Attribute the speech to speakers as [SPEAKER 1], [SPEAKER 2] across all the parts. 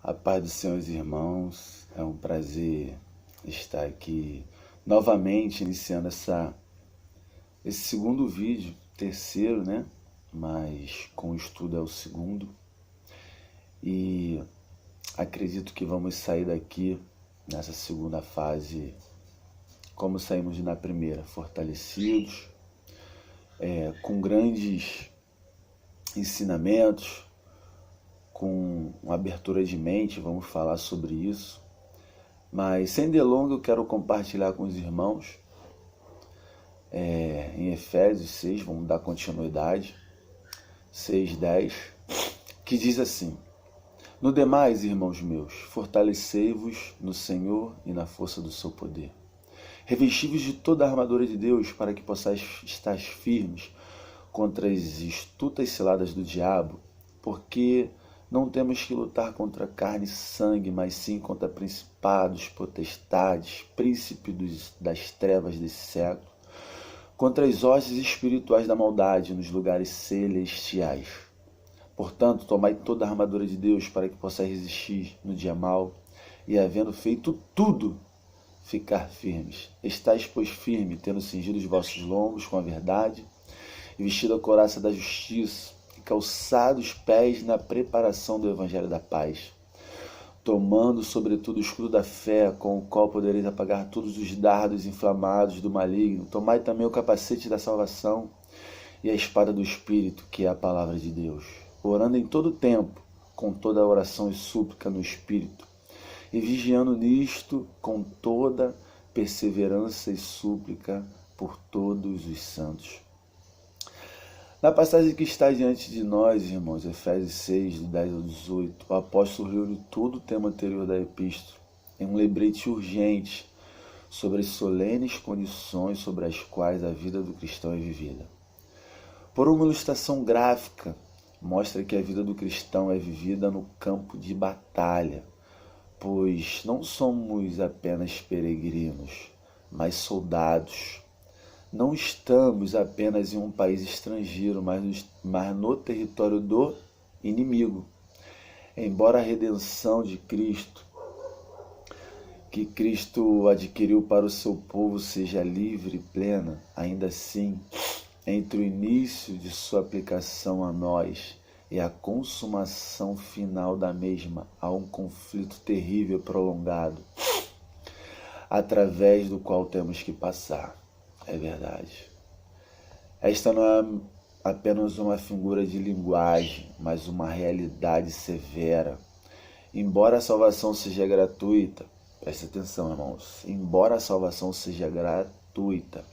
[SPEAKER 1] A paz dos Senhores irmãos, é um prazer estar aqui novamente iniciando esse segundo vídeo, terceiro, né? Mas com o estudo é o segundo. E acredito que vamos sair daqui nessa segunda fase como saímos na primeira, fortalecidos, com grandes ensinamentos, com uma abertura de mente, vamos falar sobre isso. Mas sem delongas eu quero compartilhar com os irmãos em Efésios 6, vamos dar continuidade, 6:10, que diz assim: No demais, irmãos meus, fortalecei-vos no Senhor e na força do seu poder. Revesti-vos de toda a armadura de Deus para que possais estar firmes contra as astutas ciladas do diabo, porque não temos que lutar contra carne e sangue, mas sim contra principados, potestades, príncipes das trevas desse século, contra as hostes espirituais da maldade nos lugares celestiais. Portanto, tomai toda a armadura de Deus para que possais resistir no dia mau, e havendo feito tudo, ficar firmes. Estais, pois, firme, tendo cingido os vossos lombos com a verdade, e vestido a couraça da justiça, e calçados os pés na preparação do evangelho da paz, tomando sobretudo o escudo da fé, com o qual podereis apagar todos os dardos inflamados do maligno. Tomai também o capacete da salvação e a espada do Espírito, que é a palavra de Deus, orando em todo tempo, com toda a oração e súplica no Espírito, e vigiando nisto com toda perseverança e súplica por todos os santos. Na passagem que está diante de nós, irmãos, Efésios 6, do 10 ao 18, o apóstolo reúne todo o tema anterior da epístola em um lembrete urgente sobre as solenes condições sobre as quais a vida do cristão é vivida. Por uma ilustração gráfica, mostra que a vida do cristão é vivida no campo de batalha, pois não somos apenas peregrinos, mas soldados. Não estamos apenas em um país estrangeiro, mas no território do inimigo. Embora a redenção de Cristo, que Cristo adquiriu para o seu povo, seja livre e plena, ainda assim, entre o início de sua aplicação a nós e a consumação final da mesma, há um conflito terrível e prolongado, através do qual temos que passar. É verdade. Esta não é apenas uma figura de linguagem, mas uma realidade severa. Embora a salvação seja gratuita, preste atenção, irmãos, embora a salvação seja gratuita,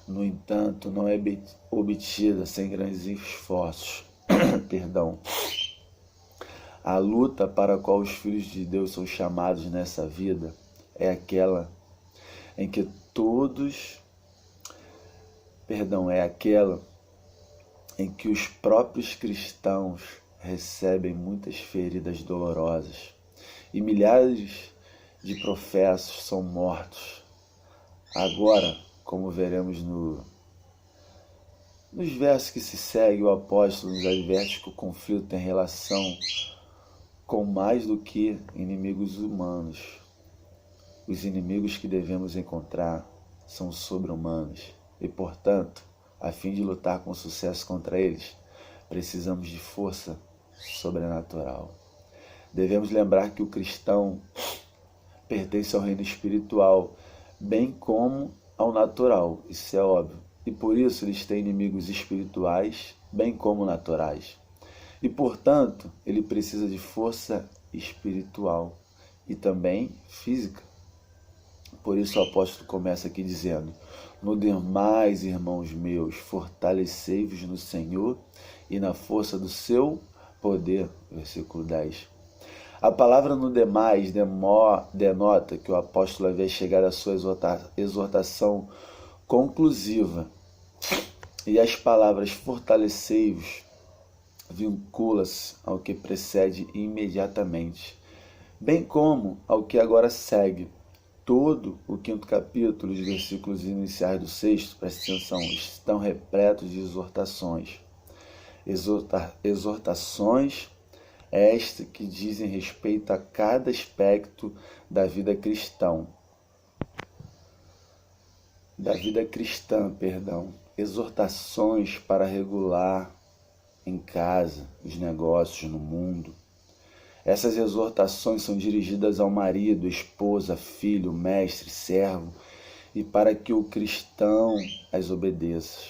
[SPEAKER 1] no entanto, não é obtida sem grandes esforços. Perdão. A luta para a qual os filhos de Deus são chamados nessa vida é aquela em que os próprios cristãos recebem muitas feridas dolorosas e milhares de professos são mortos. Agora, como veremos nos versos que se seguem, o apóstolo nos adverte que o conflito tem relação com mais do que inimigos humanos. Os inimigos que devemos encontrar são sobre-humanos e, portanto, a fim de lutar com sucesso contra eles, precisamos de força sobrenatural. Devemos lembrar que o cristão pertence ao reino espiritual, bem como ao natural, isso é óbvio. E por isso eles têm inimigos espirituais, bem como naturais. E, portanto, ele precisa de força espiritual e também física. Por isso o apóstolo começa aqui dizendo: No demais, irmãos meus, fortalecei-vos no Senhor e na força do seu poder. Versículo 10. A palavra no demais denota que o apóstolo havia chegado à sua exortação conclusiva. E as palavras fortalecei-vos vincula-se ao que precede imediatamente, bem como ao que agora segue. Todo o 5º capítulo, os versículos iniciais do 6º, preste atenção, estão repletos de exortações. Exortações esta que dizem respeito a cada aspecto da vida cristã. Exortações para regular em casa, os negócios, no mundo. Essas exortações são dirigidas ao marido, esposa, filho, mestre, servo, e para que o cristão as obedeça.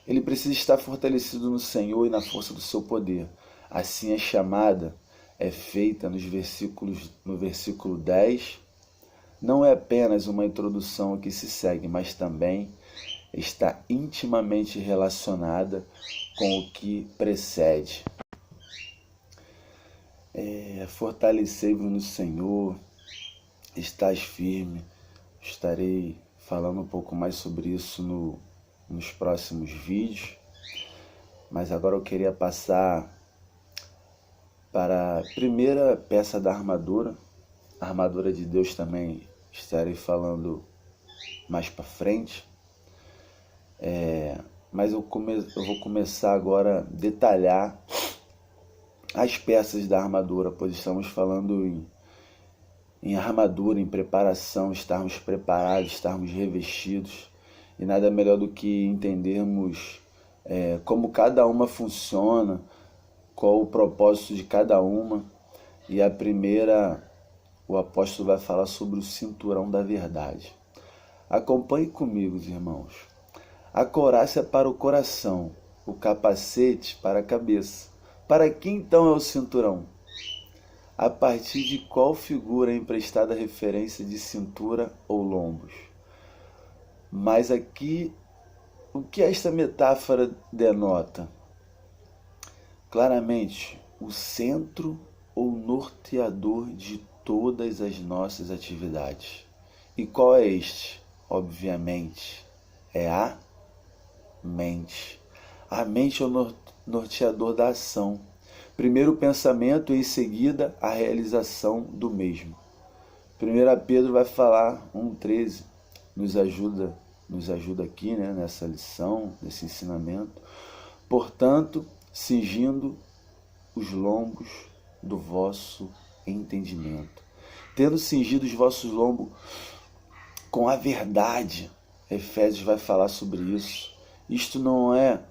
[SPEAKER 1] Ele precisa estar fortalecido no Senhor e na força do seu poder. Assim a chamada é feita no versículo 10. Não é apenas uma introdução ao que se segue, mas também está intimamente relacionada com o que precede. Fortalecei-vos no Senhor, estás firme. Estarei falando um pouco mais sobre isso nos próximos vídeos, mas agora eu queria passar para a primeira peça da armadura. A armadura de Deus também estarei falando mais para frente, mas eu vou começar agora a detalhar as peças da armadura, pois estamos falando em armadura, em preparação, estarmos preparados, estarmos revestidos, e nada melhor do que entendermos como cada uma funciona, qual o propósito de cada uma. E a primeira, o apóstolo vai falar sobre o cinturão da verdade. Acompanhe comigo, irmãos. A couraça é para o coração, o capacete para a cabeça. Para que então é o cinturão? A partir de qual figura é emprestada a referência de cintura ou lombos? Mas aqui, o que esta metáfora denota? Claramente, o centro ou norteador de todas as nossas atividades. E qual é este? Obviamente, é a mente. A mente é o norteador da ação. Primeiro o pensamento e em seguida a realização do mesmo. 1 Pedro vai falar, 1,13, nos ajuda aqui, nessa lição, nesse ensinamento. Portanto, cingindo os lombos do vosso entendimento. Tendo cingido os vossos lombos com a verdade. Efésios vai falar sobre isso. Isto não é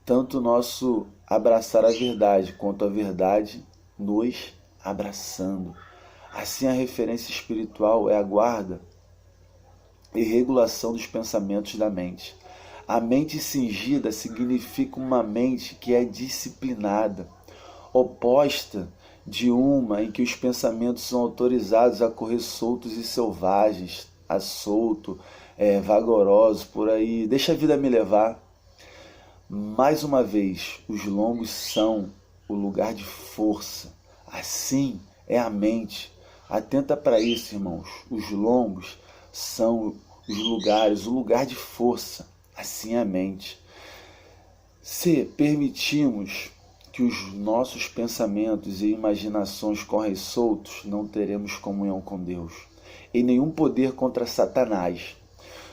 [SPEAKER 1] tanto nosso abraçar a verdade, quanto a verdade nos abraçando. Assim, a referência espiritual é a guarda e regulação dos pensamentos da mente. A mente cingida significa uma mente que é disciplinada, oposta de uma em que os pensamentos são autorizados a correr soltos e selvagens, a solto, vagarosos, por aí, deixa a vida me levar. Mais uma vez, os lombos são o lugar de força. Assim é a mente. Atenta para isso, irmãos. Os lombos são os lugares, o lugar de força. Assim é a mente. Se permitirmos que os nossos pensamentos e imaginações correm soltos, não teremos comunhão com Deus e nenhum poder contra Satanás.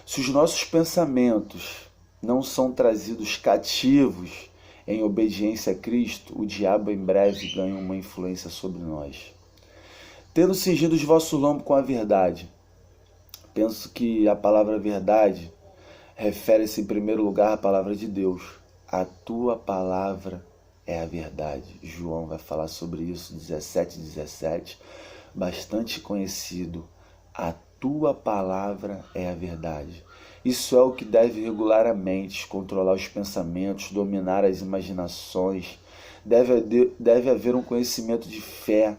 [SPEAKER 1] Se os nossos pensamentos não são trazidos cativos em obediência a Cristo, o diabo em breve ganha uma influência sobre nós. Tendo cingido os vossos lombos com a verdade. Penso que a palavra verdade refere-se em primeiro lugar à palavra de Deus. A tua palavra é a verdade. João vai falar sobre isso, 17:17, bastante conhecido. A tua palavra é a verdade. Isso é o que deve regular a mente, controlar os pensamentos, dominar as imaginações. Deve haver um conhecimento de fé,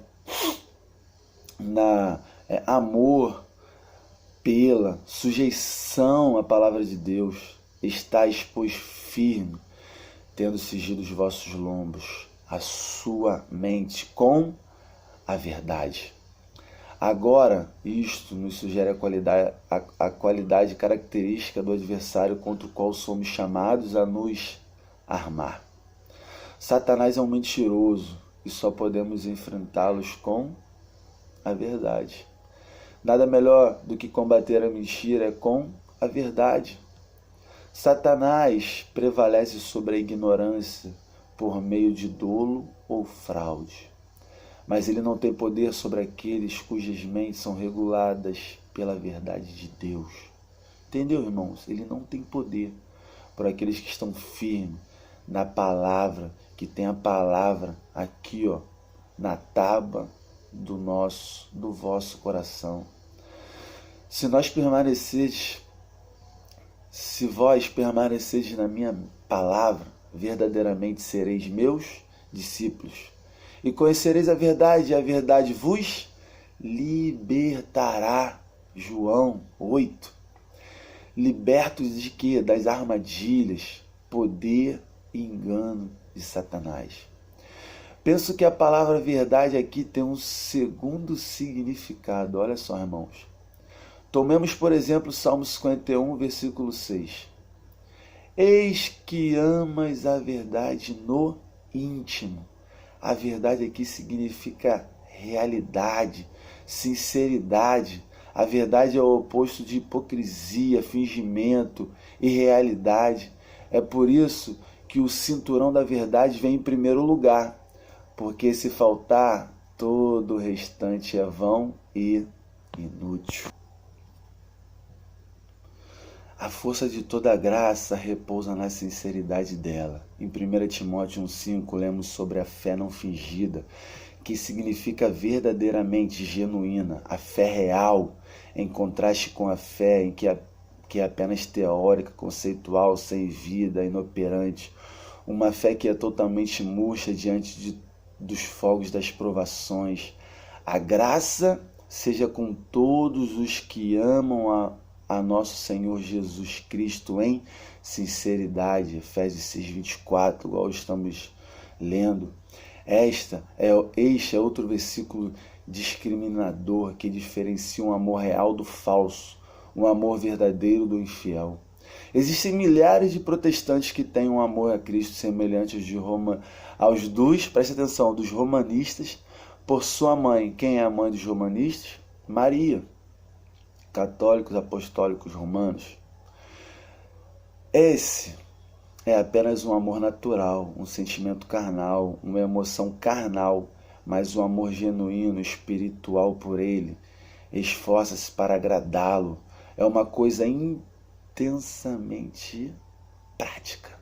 [SPEAKER 1] amor pela sujeição à palavra de Deus. Estais, pois, firme, tendo cingido os vossos lombos, a sua mente com a verdade. Agora, isto nos sugere a qualidade característica do adversário contra o qual somos chamados a nos armar. Satanás é um mentiroso e só podemos enfrentá-los com a verdade. Nada melhor do que combater a mentira com a verdade. Satanás prevalece sobre a ignorância por meio de dolo ou fraude. mas ele não tem poder sobre aqueles cujas mentes são reguladas pela verdade de Deus. Entendeu, irmãos? Ele não tem poder por aqueles que estão firmes na palavra, que tem a palavra aqui, ó, na tábua do vosso coração. Se vós permaneceres na minha palavra, verdadeiramente sereis meus discípulos. E conhecereis a verdade, e a verdade vos libertará. João 8. Libertos de quê? Das armadilhas, poder e engano de Satanás. Penso que a palavra verdade aqui tem um segundo significado. Olha só, irmãos. Tomemos, por exemplo, Salmo 51, versículo 6. Eis que amas a verdade no íntimo. A verdade aqui significa realidade, sinceridade. A verdade é o oposto de hipocrisia, fingimento e realidade. É por isso que o cinturão da verdade vem em primeiro lugar, porque se faltar, todo o restante é vão e inútil. A força de toda a graça repousa na sinceridade dela. Em 1 Timóteo 1,5 lemos sobre a fé não fingida, que significa verdadeiramente genuína, a fé real, em contraste com a fé em que é apenas teórica, conceitual, sem vida, inoperante. Uma fé que é totalmente murcha diante dos fogos das provações. A graça seja com todos os que amam a nosso Senhor Jesus Cristo em sinceridade. Efésios 6:24, igual estamos lendo. Este é outro versículo discriminador que diferencia um amor real do falso, um amor verdadeiro do infiel. Existem milhares de protestantes que têm um amor a Cristo semelhante aos dos, preste atenção, dos romanistas, por sua mãe. Quem é a mãe dos romanistas? Maria. Católicos apostólicos romanos. Esse é apenas um amor natural, um sentimento carnal, uma emoção carnal, mas um amor genuíno, espiritual por ele. Esforça-se para agradá-lo. É uma coisa intensamente prática.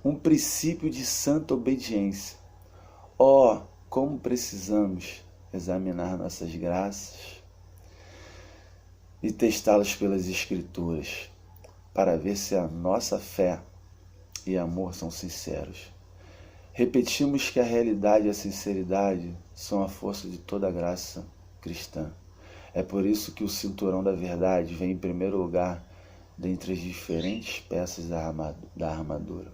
[SPEAKER 1] Um princípio de santa obediência. Oh, como precisamos examinar nossas graças e testá-las pelas Escrituras, para ver se a nossa fé e amor são sinceros. Repetimos que a realidade e a sinceridade são a força de toda a graça cristã. É por isso que o cinturão da verdade vem em primeiro lugar dentre as diferentes peças da armadura.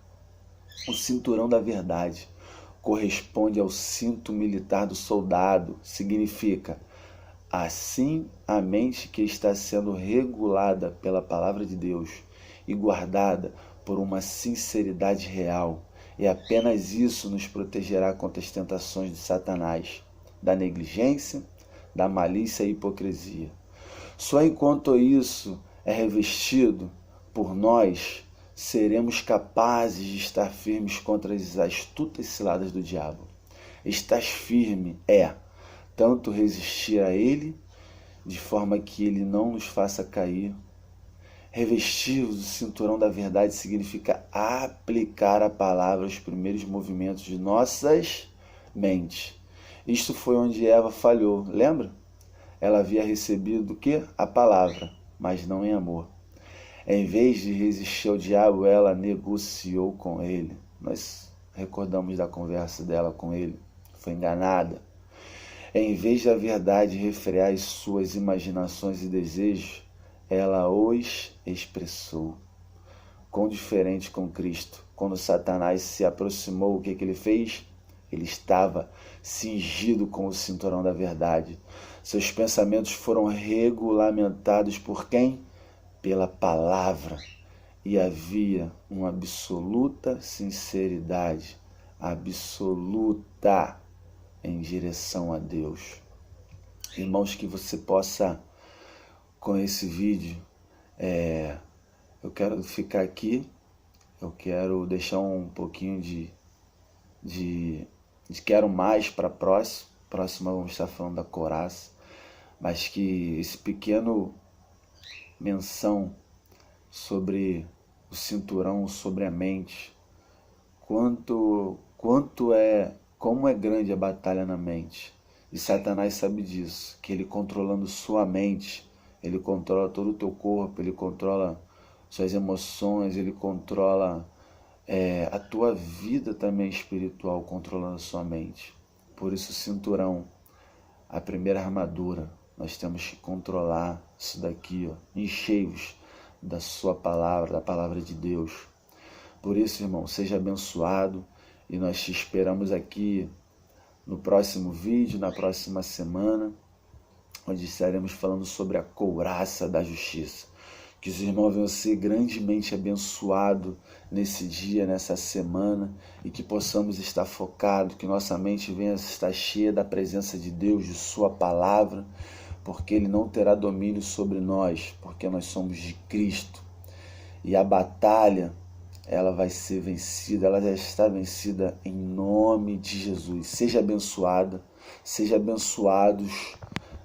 [SPEAKER 1] O cinturão da verdade corresponde ao cinto militar do soldado, significa assim a mente que está sendo regulada pela palavra de Deus e guardada por uma sinceridade real. E apenas isso nos protegerá contra as tentações de Satanás, da negligência, da malícia e hipocrisia. Só enquanto isso é revestido por nós, seremos capazes de estar firmes contra as astutas ciladas do diabo. Estar firme é tanto resistir a ele, de forma que ele não nos faça cair. Revestir-vos do cinturão da verdade significa aplicar a palavra aos primeiros movimentos de nossas mentes. Isto foi onde Eva falhou, lembra? Ela havia recebido o quê? A palavra, mas não em amor. Em vez de resistir ao diabo, ela negociou com ele. Nós recordamos da conversa dela com ele. Foi enganada. Em vez da verdade refrear as suas imaginações e desejos, ela os expressou. Quão diferente com Cristo. Quando Satanás se aproximou, o que ele fez? Ele estava cingido com o cinturão da verdade. Seus pensamentos foram regulamentados por quem? Pela palavra. E havia uma absoluta sinceridade, absoluta, em direção a Deus. Irmãos, que você possa, com esse vídeo, eu quero ficar aqui, eu quero deixar um pouquinho de quero mais para próxima vamos estar falando da couraça, mas que esse pequeno menção sobre o cinturão, sobre a mente, como é grande a batalha na mente. E Satanás sabe disso, que ele controlando sua mente, ele controla todo o teu corpo, ele controla suas emoções, ele controla a tua vida também espiritual, controlando a sua mente. Por isso, cinturão, a primeira armadura, nós temos que controlar isso daqui, enchei-vos da sua palavra, da palavra de Deus. Por isso, irmão, seja abençoado e nós te esperamos aqui no próximo vídeo, na próxima semana, onde estaremos falando sobre a couraça da justiça. Que os irmãos venham ser grandemente abençoados nesse dia, nessa semana, e que possamos estar focados, que nossa mente venha estar cheia da presença de Deus, de sua palavra, porque Ele não terá domínio sobre nós, porque nós somos de Cristo. E a batalha, ela vai ser vencida, ela já está vencida em nome de Jesus. Seja abençoada, seja abençoados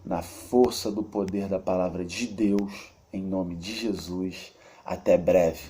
[SPEAKER 1] na força do poder da palavra de Deus, em nome de Jesus. Até breve.